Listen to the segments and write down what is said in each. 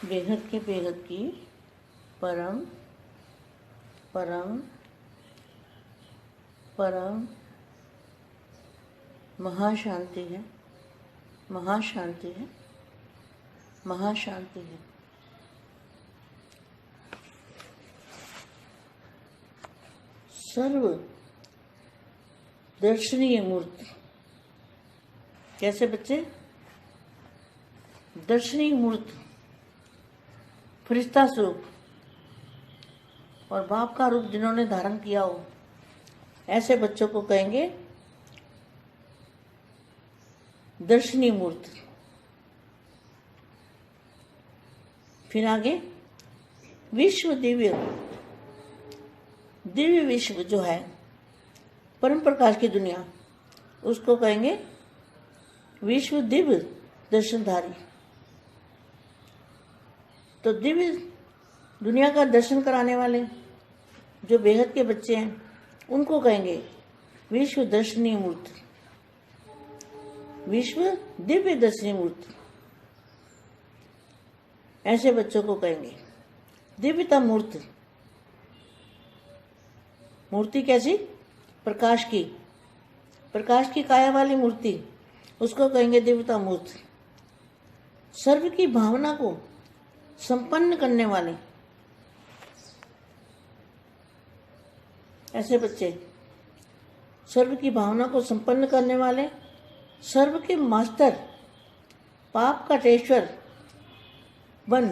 बेहद की परम परम परम महाशांति है, महाशांति है, महाशांति है। सर्व दर्शनीय मूर्ति। कैसे बच्चे? दर्शनीय मूर्ति, फरिश्ता स्वरूप और बाप का रूप जिन्होंने धारण किया हो, ऐसे बच्चों को कहेंगे दर्शनीय मूर्ति। फिर आगे विश्व दिव्य, दिव्य विश्व जो है परम प्रकाश की दुनिया, उसको कहेंगे विश्व दिव्य दर्शनधारी। तो दिव्य दुनिया का दर्शन कराने वाले जो बेहद के बच्चे हैं, उनको कहेंगे विश्व दर्शनीय मूर्ति, विश्व दिव्य दर्शनीय मूर्ति। ऐसे बच्चों को कहेंगे दिव्यता मूर्ति। मूर्ति कैसी? प्रकाश की, प्रकाश की काया वाली मूर्ति, उसको कहेंगे दिव्यता मूर्ति। सर्व की भावना को संपन्न करने वाले ऐसे बच्चे, सर्व की भावना को संपन्न करने वाले, सर्व के मास्टर, पाप का टेश्वर बन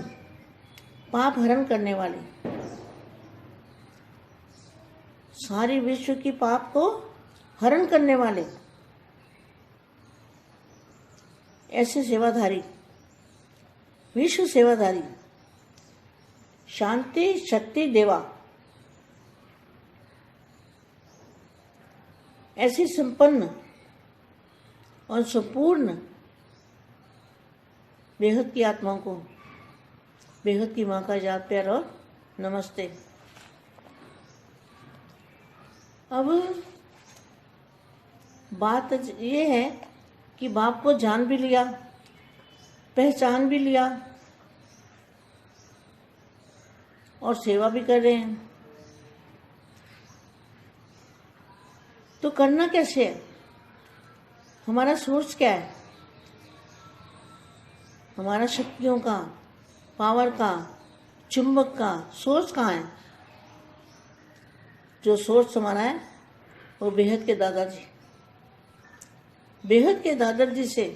पाप हरण करने वाले, सारी विश्व की पाप को हरण करने वाले ऐसे सेवाधारी, विश्व सेवाधारी, शांति शक्ति देवा, ऐसी संपन्न और संपूर्ण बेहद की आत्माओं को बेहद की माँ का याद प्यार और नमस्ते। अब बात ये है कि बाप को जान भी लिया, पहचान भी लिया और सेवा भी कर रहे हैं, तो करना कैसे है? हमारा सोर्स क्या है? हमारा शक्तियों का, पावर का, चुंबक का सोर्स कहाँ है? जो सोर्स हमारा है वो बेहद के दादाजी, बेहद के दादाजी से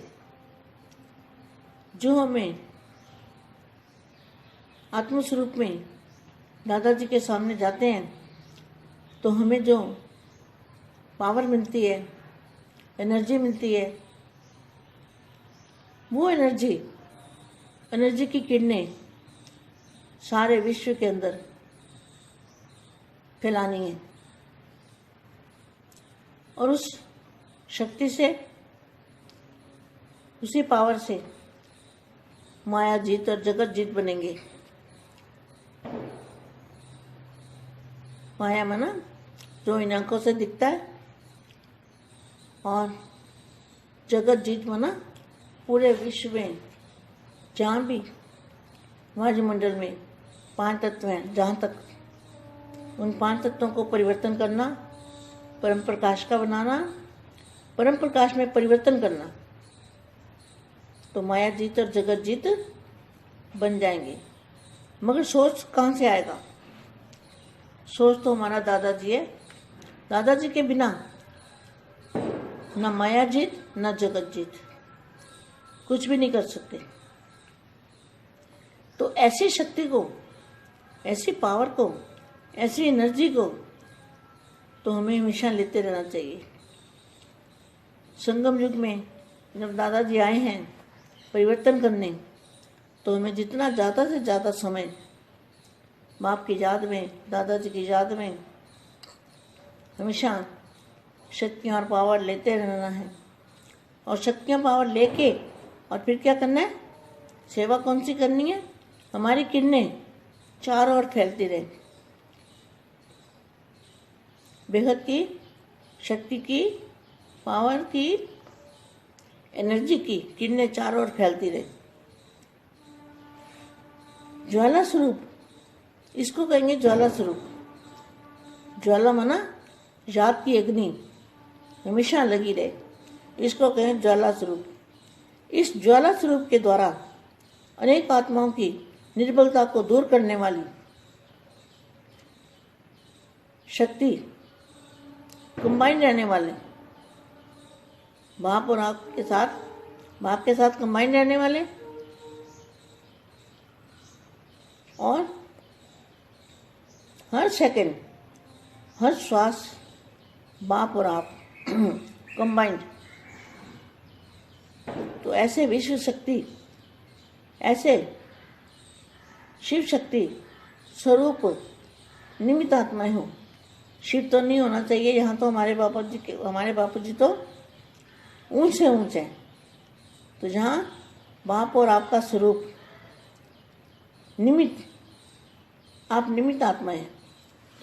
जो हमें आत्मस्वरूप में दादाजी के सामने जाते हैं, तो हमें जो पावर मिलती है, एनर्जी मिलती है, वो एनर्जी की किरणें सारे विश्व के अंदर फैलानी है। और उस शक्ति से, उसी पावर से माया जीत और जगत जीत बनेंगे। माया माना जो इन आंखों से दिखता है, और जगत जीत माना पूरे विश्व में जहाँ भी वायुमंडल में 5 तत्व हैं, जहाँ तक, उन 5 तत्वों को परिवर्तन करना, परम प्रकाश का बनाना, परम प्रकाश में परिवर्तन करना, तो माया जीत और जगत जीत बन जाएंगे। मगर सोच कहाँ से आएगा? सोच तो हमारा दादाजी है। दादाजी के बिना ना माया जीत ना जगत जीत, कुछ भी नहीं कर सकते। तो ऐसी शक्ति को, ऐसी पावर को, ऐसी एनर्जी को तो हमें हमेशा लेते रहना चाहिए। संगम युग में जब दादाजी आए हैं परिवर्तन करने, तो हमें जितना ज़्यादा से ज़्यादा समय बाप की याद में, दादाजी की याद में हमेशा शक्तियाँ और पावर लेते रहना है। और शक्तियाँ पावर लेके और फिर क्या करना है? सेवा कौन सी करनी है? हमारी किरणें चारों ओर फैलती रहे, बेहद की शक्ति की, पावर की, एनर्जी की किरणें चारों ओर फैलती रहे। ज्वाला स्वरूप, इसको कहेंगे ज्वाला स्वरूप। ज्वाला माना याद की अग्नि हमेशा लगी रहे, इसको कहें ज्वाला स्वरूप। इस ज्वाला स्वरूप के द्वारा अनेक आत्माओं की निर्बलता को दूर करने वाली शक्ति, कंबाइन रहने वाले, बाप और आप के साथ, बाप के साथ कंबाइन रहने वाले और हर सेकंड, हर श्वास बाप और आप कंबाइंड। तो ऐसे विश्व शक्ति, ऐसे शिव शक्ति स्वरूप निमित्त आत्माएं हो। शिव तो नहीं होना चाहिए, यहाँ तो हमारे बापू जी तो ऊंच से ऊंच है। तो जहाँ बाप और आपका स्वरूप निमित्त, आप निमित्त आत्मा हैं।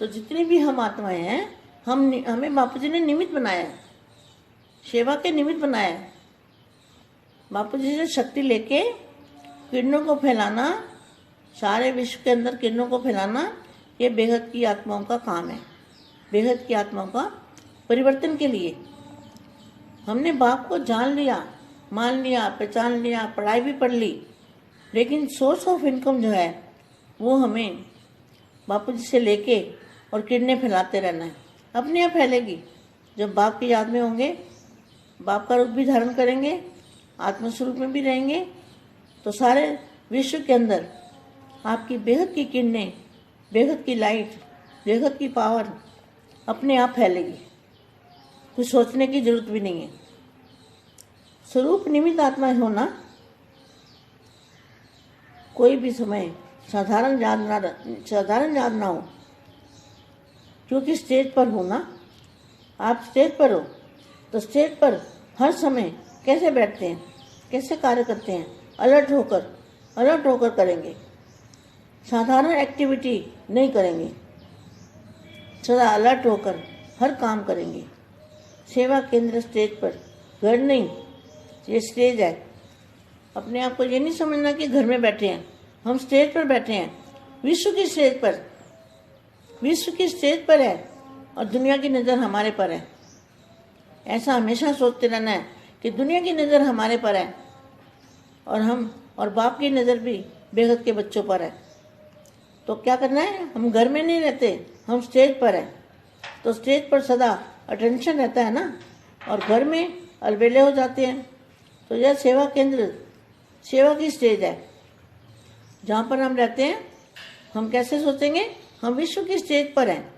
तो जितनी भी हम आत्माएं हैं, हमें बापू जी ने निमित्त बनाया है, सेवा के निमित्त बनाया है। बापू जी से शक्ति लेके किरणों को फैलाना, सारे विश्व के अंदर किरणों को फैलाना, ये बेहद की आत्माओं का काम है। बेहद की आत्माओं का परिवर्तन के लिए हमने बाप को जान लिया, मान लिया, पहचान लिया, पढ़ाई भी पढ़ ली, लेकिन सोर्स ऑफ इनकम जो है वो हमें बापू जी से लेके और किरणें फैलाते रहना है। अपने आप फैलेगी। जब बाप की याद में होंगे, बाप का रूप भी धारण करेंगे, आत्मस्वरूप में भी रहेंगे, तो सारे विश्व के अंदर आपकी बेहद की किरणें, बेहद की लाइट, बेहद की पावर अपने आप फैलेगी। कुछ सोचने की जरूरत भी नहीं है। स्वरूप निमित्त आत्मा होना कोई भी समय साधारण याद ना हो, क्योंकि स्टेज पर हो ना, आप स्टेज पर हो, तो स्टेज पर हर समय कैसे बैठते हैं, कैसे कार्य करते हैं, अलर्ट होकर करेंगे। साधारण एक्टिविटी नहीं करेंगे, सदा अलर्ट होकर हर काम करेंगे। सेवा केंद्र स्टेज पर, घर नहीं, ये स्टेज है। अपने आप को ये नहीं समझना कि घर में बैठे हैं, हम स्टेज पर बैठे हैं, विश्व की स्टेज पर, विश्व की स्टेज पर है और दुनिया की नज़र हमारे पर है। ऐसा हमेशा सोचते रहना है कि दुनिया की नज़र हमारे पर है और बाप की नज़र भी बेहद के बच्चों पर है। तो क्या करना है, हम घर में नहीं रहते, हम स्टेज पर हैं। तो स्टेज पर सदा अटेंशन रहता है ना, और घर में अलबेले हो जाते हैं। तो यह सेवा केंद्र, सेवा की स्टेज है जहाँ पर हम रहते हैं। हम कैसे सोचेंगे, हम विश्व की स्टेज पर हैं,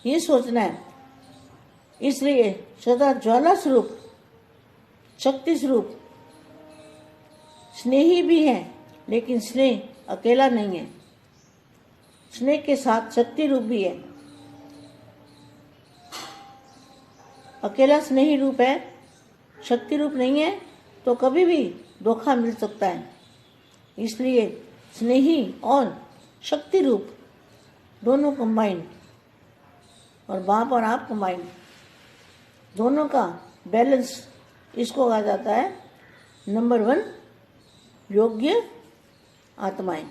ये सोचना है। इसलिए सदा ज्वाला स्वरूप, शक्ति स्वरूप, स्नेही भी है, लेकिन स्नेह अकेला नहीं है, स्नेह के साथ शक्ति रूप भी है। अकेला स्नेही रूप है, शक्ति रूप नहीं है, तो कभी भी धोखा मिल सकता है। इसलिए स्नेही और शक्ति रूप दोनों कंबाइन, और बाप और आप कंबाइन, दोनों का बैलेंस, इसको कहा जाता है नंबर 1 योग्य आत्माएं।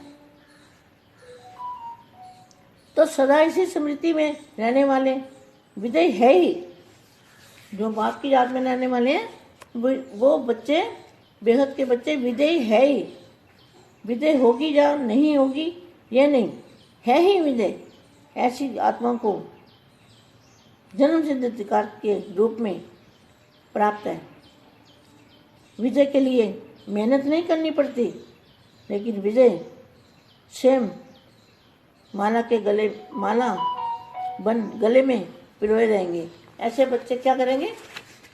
तो सदा इसी स्मृति में रहने वाले विदेही है ही, जो बाप की याद में रहने वाले हैं, वो बच्चे, बेहद के बच्चे विदेही है ही। विदेह होगी या नहीं होगी ये नहीं, है ही विदेह। ऐसी आत्मा को जन्म सिद्ध अधिकार के रूप में प्राप्त है। विजय के लिए मेहनत नहीं करनी पड़ती, लेकिन विजय स्वयं माला के गले में पिरोए रहेंगे। ऐसे बच्चे क्या करेंगे,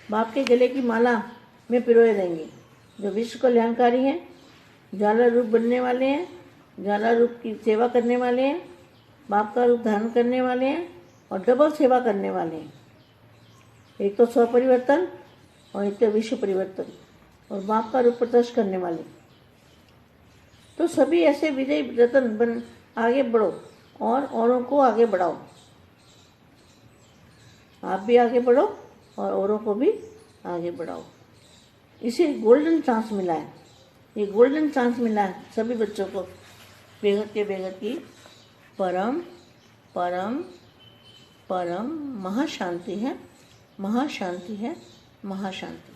बाप के गले की माला में पिरोए रहेंगे, जो विश्व कल्याणकारी हैं, ज्वाला रूप बनने वाले हैं, ज्वाला रूप की सेवा करने वाले हैं, बाप का रूप धारण करने वाले हैं और डबल सेवा करने वाले हैं। एक तो स्व परिवर्तन और एक तो विश्व परिवर्तन, और बाप का रूप प्रदर्शन करने वाले। तो सभी ऐसे विजयी रतन बन आगे बढ़ो और औरों को आगे बढ़ाओ। आप भी आगे बढ़ो और औरों को भी आगे बढ़ाओ। इसे गोल्डन चांस मिला है, ये गोल्डन चांस मिला है सभी बच्चों को बेहद के बेहद की परम परम परम महाशांति है, महाशांति है, महाशांति।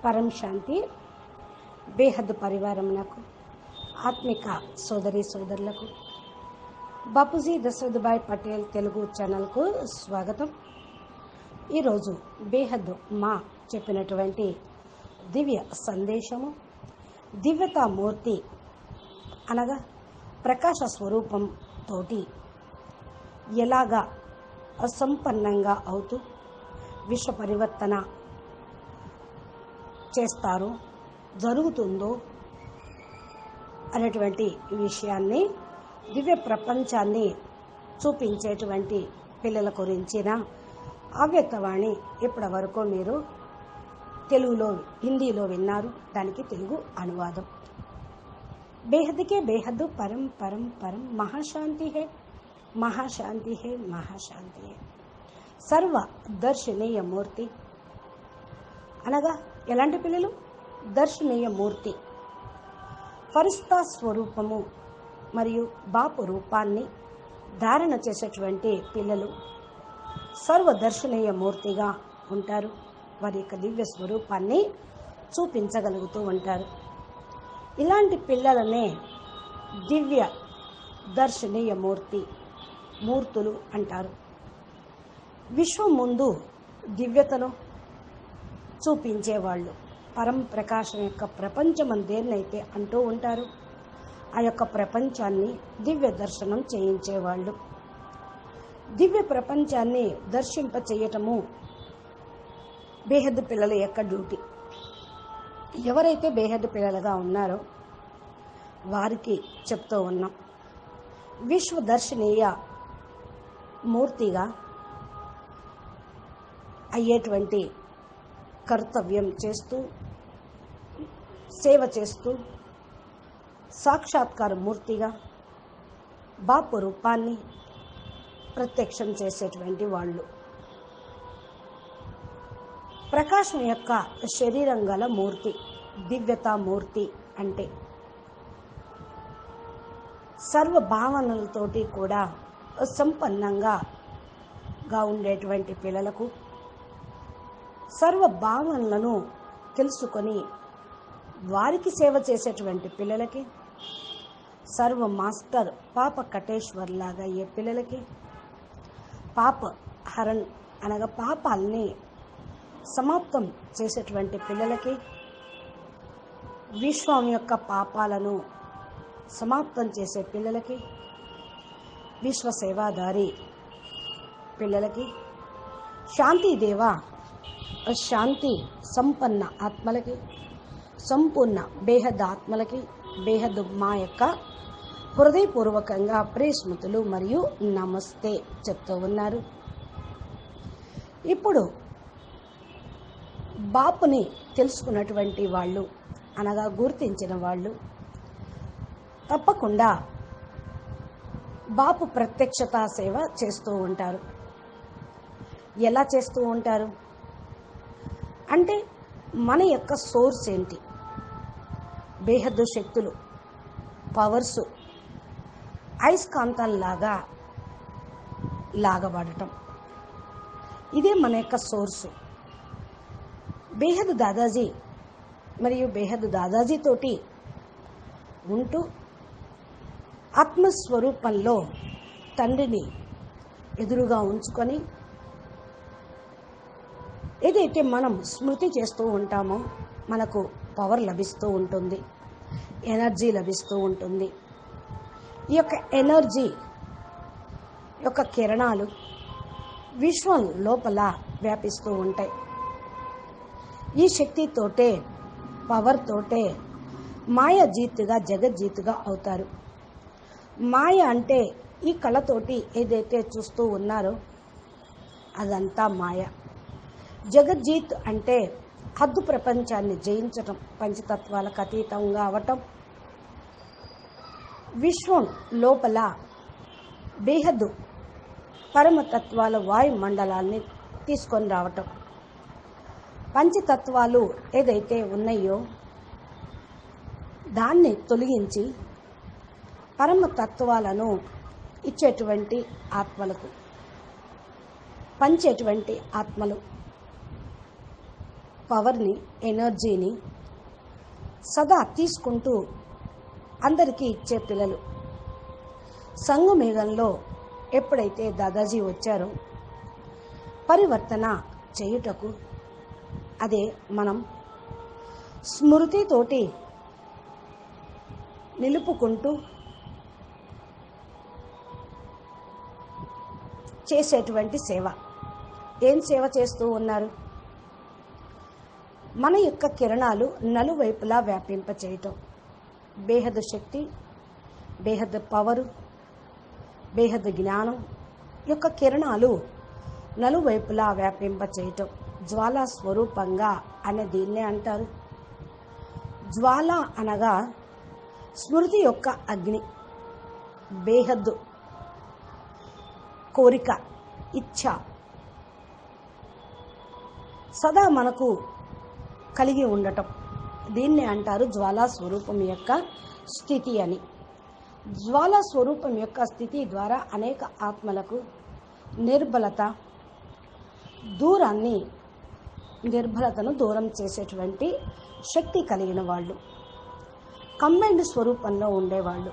పరం శాంతి బేహద్ పరివారమునకు ఆత్మిక సోదరి సోదరులకు బాపూజీ దశరథభాయ్ పటేల్ తెలుగు ఛానల్కు స్వాగతం. ఈరోజు బేహద్ మా చెప్పినటువంటి దివ్య సందేశము, దివ్యతామూర్తి అనగా ప్రకాశ స్వరూపం తోటి ఎలాగా అసంపన్నంగా అవుతూ విశ్వ పరివర్తన చేస్తారో జరుగుతుందో అనేటువంటి విషయాన్ని, దివ్య ప్రపంచాన్ని చూపించేటువంటి పిల్లల గురించిన అవ్యక్తవాణి ఇప్పటి వరకు మీరు తెలుగులో హిందీలో విన్నారు. దానికి తెలుగు అనువాదం. బేహద్కే బేహద్ పరం పరం పరం మహాశాంతి హే, మహాశాంతి హే, మహాశాంతి హే. సర్వ దర్శనీయ మూర్తి అనగా ఎలాంటి పిల్లలు? దర్శనీయ మూర్తి, ఫరిస్తా స్వరూపము మరియు బాపు రూపాన్ని ధారణ చేసేటువంటి పిల్లలు సర్వదర్శనీయ మూర్తిగా ఉంటారు. వారి యొక్క దివ్య స్వరూపాన్ని చూపించగలుగుతూ ఉంటారు. ఇలాంటి పిల్లలనే దివ్య దర్శనీయ మూర్తులు అంటారు. విశ్వం ముందు దివ్యతను చూపించేవాళ్ళు, పరం ప్రకాశం యొక్క ప్రపంచం దేన్నైతే అంటూ ఉంటారు, ఆ యొక్క ప్రపంచాన్ని దివ్య దర్శనం చేయించేవాళ్ళు. దివ్య ప్రపంచాన్ని దర్శింప చేయటము బేహద్ పిల్లల యొక్క డ్యూటీ. ఎవరైతే బేహద్ పిల్లలుగా ఉన్నారో వారికి చెప్తూ ఉన్నాం, విశ్వ దర్శనీయ మూర్తిగా అయ్యేటువంటి కర్తవ్యం చేస్తూ, సేవ చేస్తూ, సాక్షాత్కార మూర్తిగా బాపు రూపాన్ని ప్రత్యక్షం చేసేటువంటి వాళ్ళు. ప్రకాశం యొక్క శరీరం గల మూర్తి, దివ్యతామూర్తి అంటే సర్వ భావనలతోటి కూడా సంపన్నంగా ఉండేటువంటి పిల్లలకు, సర్వ భావనలను తెలుసుకొని వారికి సేవ చేసేటువంటి పిల్లలకి, సర్వ మాస్టర్ పాప కటేశ్వర్ లాగా అయ్యే పిల్లలకి, పాప హరణ్ అనగా పాపాలని సమాప్తం చేసేటువంటి పిల్లలకి, విశ్వం యొక్క పాపాలను సమాప్తం చేసే పిల్లలకి, విశ్వ సేవాదారి పిల్లలకి, శాంతిదేవ శాంతి సంపన్న ఆత్మలకి, సంపూర్ణ బేహద్ ఆత్మలకి బేహద్ మా యొక్క హృదయపూర్వకంగా ప్రేస్మృతులు మరియు నమస్తే చెప్తూ ఉన్నారు. ఇప్పుడు బాపుని తెలుసుకున్నటువంటి వాళ్ళు అనగా గుర్తించిన వాళ్ళు తప్పకుండా బాపు ప్రత్యక్షతా సేవ చేస్తూ ఉంటారు. ఎలా చేస్తూ ఉంటారు అంటే, మన యొక్క సోర్స్ ఏంటి? బేహద్దు శక్తులు, పవర్స్ అయస్కాంతంలాగా లాగబడటం, ఇదే మన యొక్క సోర్సు. బేహద్ దాదాజీ మరియు బేహద్ దాదాజీ తోటి ఉంటూ ఆత్మస్వరూపంలో తండ్రిని ఎదురుగా ఉంచుకొని ఏదైతే మనం స్మృతి చేస్తూ ఉంటామో మనకు పవర్ లభిస్తూ ఉంటుంది, ఎనర్జీ లభిస్తూ ఉంటుంది. ఈ యొక్క ఎనర్జీ యొక్క కిరణాలు విశ్వం లోపల వ్యాపిస్తూ ఉంటాయి. ఈ శక్తితోటే, పవర్ తోటే మాయాజీతుగా జగజ్జీతుగా అవుతారు. మాయ అంటే ఈ కళతోటి ఏదైతే చూస్తూ ఉన్నారో అదంతా మాయ. జగజ్జీత్ అంటే హద్దు ప్రపంచాన్ని జయించటం, పంచతత్వాలకు అతీతంగా అవటం, విశ్వం లోపల బేహద్దు పరమతత్వాల వాయుమండలాన్ని తీసుకొని రావటం. పంచతత్వాలు ఏదైతే ఉన్నాయో దాన్ని తొలగించి పరమతత్వాలను ఇచ్చేటువంటి ఆత్మలకు, పంచేటువంటి ఆత్మలు, పవర్ని, ఎనర్జీని సదా తీసుకుంటూ అందరికీ ఇచ్చే పిల్లలు. సంగమేఘంలో ఎప్పుడైతే దాదాజీ వచ్చారో పరివర్తన చేయుటకు, అదే మనం స్మృతితోటి నిలుపుకుంటూ చేసేటువంటి సేవ. ఏం సేవ చేస్తూ ఉన్నారు? మన యొక్క కిరణాలు నలువైపులా వ్యాపింపచేయటం. బేహద్ శక్తి, బేహద్ పవరు, బేహద్ జ్ఞానం యొక్క కిరణాలు నలువైపులా వ్యాపింపచేయటం జ్వాలా స్వరూపంగా అనే దీన్నే అంటారు. జ్వాల అనగా స్మృతి యొక్క అగ్ని, బేహద్ కోరిక, ఇచ్ఛ సదా మనకు కలిగి ఉండటం. దీన్నే అంటారు జ్వాలా స్వరూపం యొక్క స్థితి అని. జ్వాలా స్వరూపం యొక్క స్థితి ద్వారా అనేక ఆత్మలకు నిర్బలతను దూరం చేసేటువంటి శక్తి కలిగిన వాళ్ళు, కంబైన్డ్ స్వరూపంలో ఉండేవాళ్ళు.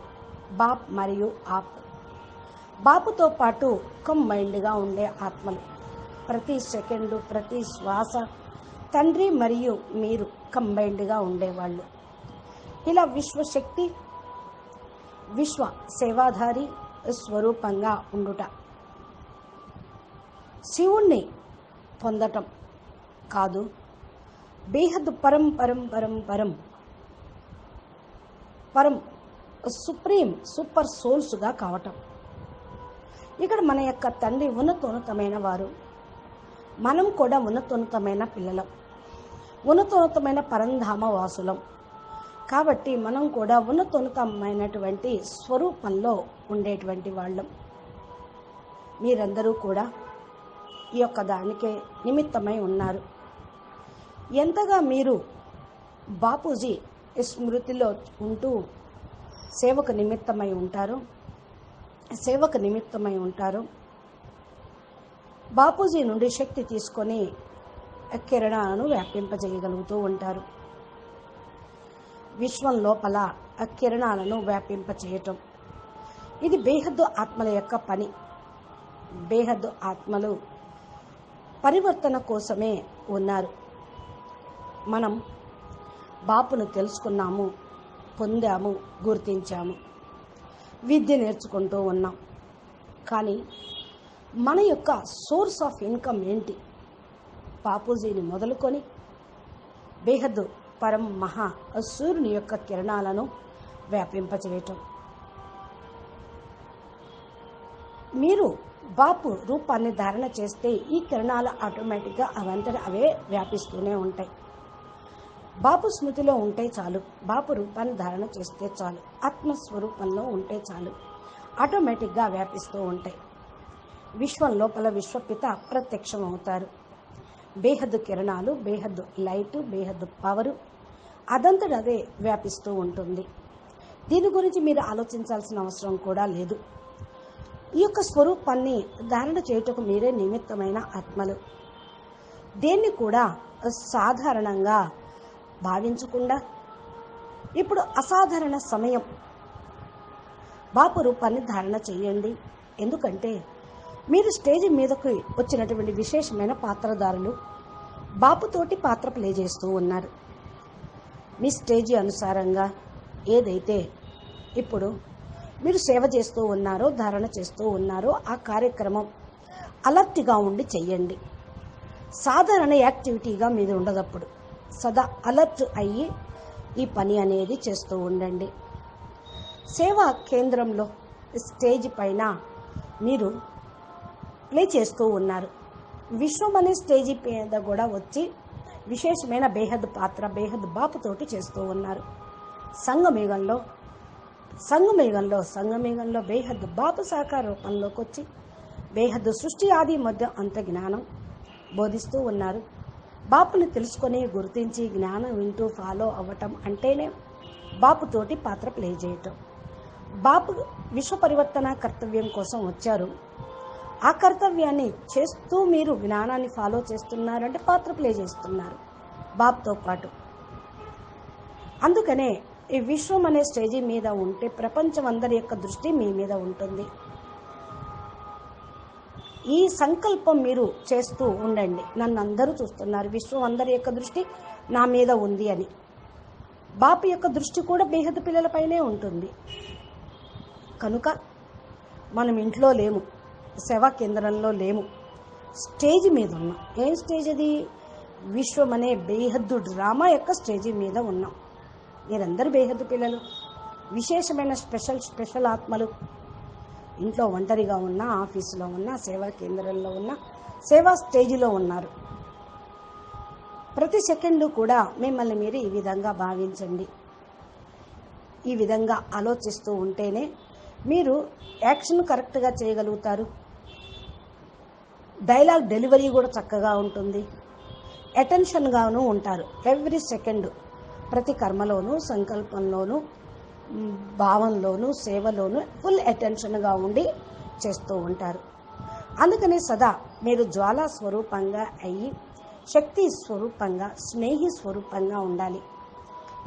బాప్ మరియు ఆప్, బాపుతో పాటు కంబైన్డ్గా ఉండే ఆత్మలు. ప్రతి సెకండు, ప్రతి శ్వాస తండ్రి మరియు మీరు కంబైన్డ్గా ఉండేవాళ్ళు. ఇలా విశ్వశక్తి, విశ్వ సేవాధారి స్వరూపంగా ఉండుట. శివుణ్ణి పొందటం కాదు, బేహద్ పరం పరం పరం పరం పరం సుప్రీం సూపర్ సోల్స్గా కావటం. ఇక్కడ మన యొక్క తండ్రి ఉన్నతోన్నతమైన వారు, మనం కూడా ఉన్నతోన్నతమైన పిల్లలం, ఉన్నతోన్నతమైన పరంధామ వాసులం. కాబట్టి మనం కూడా ఉన్నతోన్నతమైనటువంటి స్వరూపంలో ఉండేటువంటి వాళ్ళం. మీరందరూ కూడా ఈ యొక్క దానికే నిమిత్తమై ఉన్నారు. ఎంతగా మీరు బాపూజీ స్మృతిలో ఉంటూ సేవకు నిమిత్తమై ఉంటారు, బాపూజీ నుండి శక్తి తీసుకొని కిరణాలను వ్యాపింపజేయగలుగుతూ ఉంటారు. విశ్వం లోపల కిరణాలను వ్యాపింపచేయటం ఇది బేహద్దు ఆత్మల యొక్క పని. బేహద్దు ఆత్మలు పరివర్తన కోసమే ఉన్నారు. మనం బాపును తెలుసుకున్నాము, పొందాము, గుర్తించాము, విద్య నేర్చుకుంటూ ఉన్నాం. కానీ మన యొక్క సోర్స్ ఆఫ్ ఇన్కమ్ ఏంటి? బాపూజీని మొదలుకొని బేహద్దు పరం మహా సూర్యుని యొక్క కిరణాలను వ్యాపింపచేయటం. మీరు బాపు రూపాన్ని ధారణ చేస్తే ఈ కిరణాలు ఆటోమేటిక్గా అవంతట అవే వ్యాపిస్తూనే ఉంటాయి. బాపు స్మృతిలో ఉంటే చాలు, బాపు రూపాన్ని ధారణ చేస్తే చాలు, ఆత్మస్వరూపంలో ఉంటే చాలు, ఆటోమేటిక్గా వ్యాపిస్తూ ఉంటాయి. విశ్వం లోపల విశ్వపిత ప్రత్యక్షం అవుతారు. బేహద్దు కిరణాలు, బేహద్దు లైటు, బేహద్దు పవరు అదంతట అదే వ్యాపిస్తూ ఉంటుంది. దీని గురించి మీరు ఆలోచించాల్సిన అవసరం కూడా లేదు. ఈ యొక్క స్వరూపాన్ని ధారణ చేయుటకు మీరే నిమిత్తమైన ఆత్మలు. దేన్ని కూడా సాధారణంగా భావించకుండా ఇప్పుడు అసాధారణ సమయం, బాపు రూపాన్ని ధారణ చేయండి. ఎందుకంటే మీరు స్టేజ్ మీదకు వచ్చినటువంటి విశేషమైన పాత్రధారులు బాపుతోటి పాత్ర ప్లే చేస్తూ ఉన్నారు. మీ స్టేజీ అనుసారంగా ఏదైతే ఇప్పుడు మీరు సేవ చేస్తూ ఉన్నారో, ధారణ చేస్తూ ఉన్నారో ఆ కార్యక్రమం అలర్ట్గా ఉండి చెయ్యండి. సాధారణ యాక్టివిటీగా మీరు ఉండదప్పుడు సదా అలర్ట్ అయ్యి ఈ పని అనేది చేస్తూ ఉండండి. సేవా కేంద్రంలో స్టేజ్ పైన మీరు ప్లే చేస్తూ ఉన్నారు. విశ్వం అనే స్టేజీ మీద కూడా వచ్చి విశేషమైన బేహద్ పాత్ర బేహద్ బాపుతోటి చేస్తూ ఉన్నారు. సంగమేఘంలో బేహద్ బాపు సాకార రూపంలోకి వచ్చి బేహద్ సృష్టి ఆది మధ్య అంత జ్ఞానం బోధిస్తూ ఉన్నారు. బాపుని తెలుసుకొని గుర్తించి జ్ఞానం వింటూ ఫాలో అవ్వటం అంటేనే బాపుతోటి పాత్ర ప్లే చేయటం. బాపు విశ్వ పరివర్తన కర్తవ్యం కోసం వచ్చారు. ఆ కర్తవ్యాన్ని చేస్తూ మీరు జ్ఞానాన్ని ఫాలో చేస్తున్నారంటే పాత్ర ప్లే చేస్తున్నారు బాపుతో పాటు. అందుకనే ఈ విశ్వం అనే స్టేజీ మీద ఉంటే ప్రపంచం అందరి యొక్క దృష్టి మీ మీద ఉంటుంది. ఈ సంకల్పం మీరు చేస్తూ ఉండండి. నన్ను అందరూ చూస్తున్నారు, విశ్వం అందరి యొక్క దృష్టి నా మీద ఉంది అని. బాపు యొక్క దృష్టి కూడా బేహద్దు పిల్లలపైనే ఉంటుంది. కనుక మనం ఇంట్లో లేము, సేవా కేంద్రంలో లేము, స్టేజ్ మీద ఉన్నాం. ఏం స్టేజ్ అది? విశ్వం అనే బేహద్దు డ్రామా యొక్క స్టేజీ మీద ఉన్నాం. మీరందరూ బేహద్దు పిల్లలు, విశేషమైన స్పెషల్ ఆత్మలు. ఇంట్లో ఒంటరిగా ఉన్నా, ఆఫీసులో ఉన్నా, సేవా కేంద్రంలో ఉన్నా, సేవా స్టేజిలో ఉన్నారు. ప్రతి సెకండు కూడా మిమ్మల్ని మీరు ఈ విధంగా భావించండి. ఈ విధంగా ఆలోచిస్తూ ఉంటేనే మీరు యాక్షన్ కరెక్ట్గా చేయగలుగుతారు. డైలాగ్ డెలివరీ కూడా చక్కగా ఉంటుంది. అటెన్షన్గాను ఉంటారు. ఎవ్రీ సెకండ్ ప్రతి కర్మలోనూ, సంకల్పంలోనూ, భావంలోనూ, సేవలోనూ ఫుల్ అటెన్షన్గా ఉండి చేస్తూ ఉంటారు. అందుకనే సదా మీరు జ్వాలా స్వరూపంగా అయ్యి శక్తి స్వరూపంగా, స్నేహి స్వరూపంగా ఉండాలి.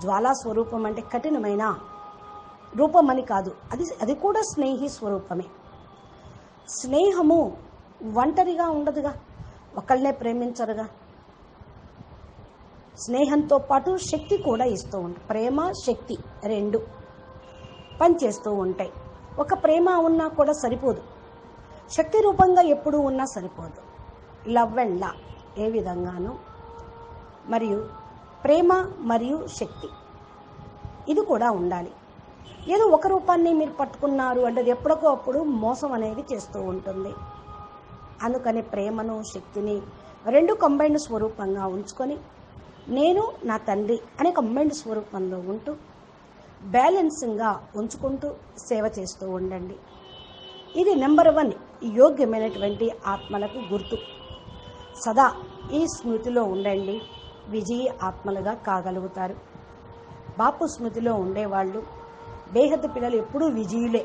జ్వాలా స్వరూపం అంటే కఠినమైన రూపం అని కాదు, అది కూడా స్నేహి స్వరూపమే. స్నేహము ఒంటరిగా ఉండదుగా, ఒకళ్ళనే ప్రేమించరుగా. స్నేహంతో పాటు శక్తి కూడా ఇస్తూ ఉంటాయి. ప్రేమ శక్తి రెండు పనిచేస్తూ ఉంటాయి. ఒక ప్రేమ ఉన్నా కూడా సరిపోదు, శక్తి రూపంగా ఎప్పుడూ ఉన్నా సరిపోదు. లవ్ అండ్ లా ఏ విధంగానూ, మరియు ప్రేమ మరియు శక్తి ఇది కూడా ఉండాలి. ఏదో ఒక రూపాన్ని మీరు పట్టుకున్నారు అంటే అది ఎప్పటికో అప్పుడు మోసం అనేది చేస్తూ ఉంటుంది. అందుకని ప్రేమను, శక్తిని రెండు కంబైన్డ్ స్వరూపంగా ఉంచుకొని నేను నా తండ్రి అనే కంబైన్డ్ స్వరూపంలో ఉంటూ బ్యాలెన్సింగ్గా ఉంచుకుంటూ సేవ చేస్తూ ఉండండి. ఇది నెంబర్ 1 యోగ్యమైనటువంటి ఆత్మలకు గుర్తు. సదా ఈ స్మృతిలో ఉండండి, విజయీ ఆత్మలుగా కాగలుగుతారు. బాపు స్మృతిలో ఉండేవాళ్ళు బేహద్దు పిల్లలు ఎప్పుడూ విజయులే.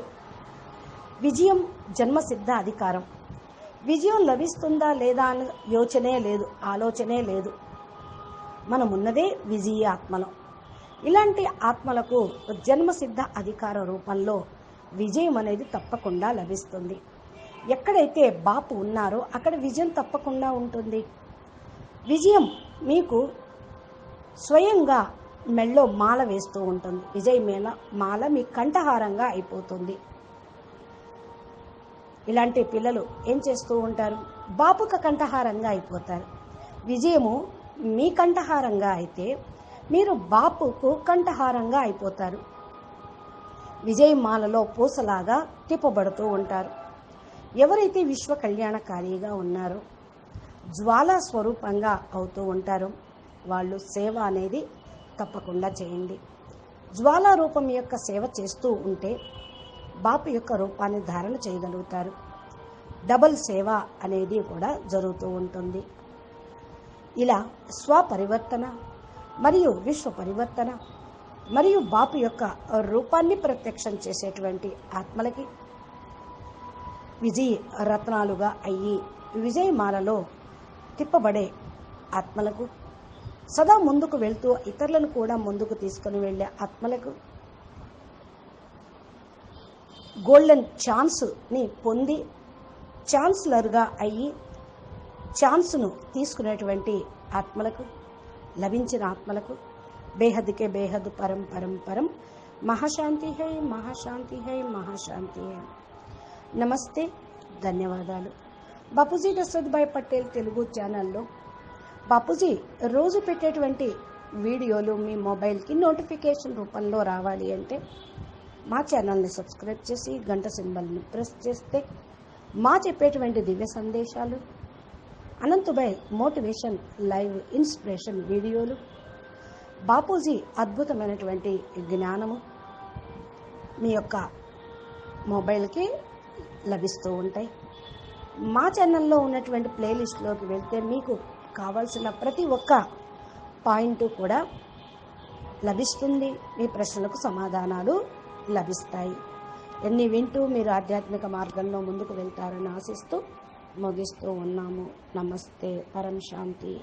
విజయం జన్మసిద్ధ అధికారం. విజయం లభిస్తుందా లేదా అని యోచనే లేదు, ఆలోచనే లేదు. మనమున్నదే విజయీ ఆత్మలో. ఇలాంటి ఆత్మలకు జన్మసిద్ధ అధికార రూపంలో విజయం అనేది తప్పకుండా లభిస్తుంది. ఎక్కడైతే బాపు ఉన్నారో అక్కడ విజయం తప్పకుండా ఉంటుంది. విజయం మీకు స్వయంగా మెళ్ళో మాల వేస్తూ ఉంటుంది. విజయ మాల మీ కంఠహారంగా అయిపోతుంది. ఇలాంటి పిల్లలు ఏం చేస్తూ ఉంటారు? బాపుక కంఠహారంగా అయిపోతారు. విజయము మీ కంఠహారంగా అయితే మీరు బాపుకు కంఠహారంగా అయిపోతారు. విజయమాలలో పూసలాగా తిప్పబడుతూ ఉంటారు. ఎవరైతే విశ్వ కళ్యాణకారిగా ఉన్నారో, జ్వాలా స్వరూపంగా అవుతూ ఉంటారో వాళ్ళు సేవ అనేది తప్పకుండా చేయండి. జ్వాలా రూపం యొక్క సేవ చేస్తూ ఉంటే బాపు యొక్క రూపాన్ని ధారణ చేయగలుగుతారు. డబల్ సేవ అనేది కూడా జరుగుతూ ఉంటుంది. ఇలా స్వపరివర్తన మరియు విశ్వ పరివర్తన మరియు బాపు యొక్క రూపాన్ని ప్రత్యక్షం చేసేటువంటి ఆత్మలకి విజయ రత్నాలుగా అయ్యి విజయమాలలో తిప్పబడే ఆత్మలకు, సదా ముందుకు వెళ్తూ ఇతరులను కూడా ముందుకు తీసుకుని వెళ్ళే ఆత్మలకు గోల్డెన్ ఛాన్స్ని పొంది ఛాన్సలర్గా అయ్యి ఛాన్స్ను తీసుకునేటువంటి ఆత్మలకు, లభించిన ఆత్మలకు బేహద్కే బేహద్ పరం పరం పరం మహాశాంతి హై, మహాశాంతి హై, మహాశాంతి హై. నమస్తే, ధన్యవాదాలు. బాపూజీ దశరథ్భాయ్ పటేల్ తెలుగు ఛానల్లో బాపూజీ రోజు పెట్టేటువంటి వీడియోలు మీ మొబైల్కి నోటిఫికేషన్ రూపంలో రావాలి అంటే మా ఛానల్ని సబ్స్క్రైబ్ చేసి గంట సింబల్ని ప్రెస్ చేస్తే మా చెప్పేటువంటి దివ్య సందేశాలు, అనంతభాయ్ మోటివేషన్ లైవ్ ఇన్స్పిరేషన్ వీడియోలు, బాపూజీ అద్భుతమైనటువంటి జ్ఞానము మీ యొక్క మొబైల్కి లభిస్తూ ఉంటాయి. మా ఛానల్లో ఉన్నటువంటి ప్లేలిస్ట్లోకి వెళ్తే మీకు కావాల్సిన ప్రతి ఒక్క పాయింట్ కూడా లభిస్తుంది. మీ ప్రశ్నలకు సమాధానాలు లభిస్తాయి. ఎన్ని వింటూ మీరు ఆధ్యాత్మిక మార్గంలో ముందుకు వెళ్తారని ఆశిస్తూ ముగిస్తూ ఉన్నాము. నమస్తే. పరం శాంతి.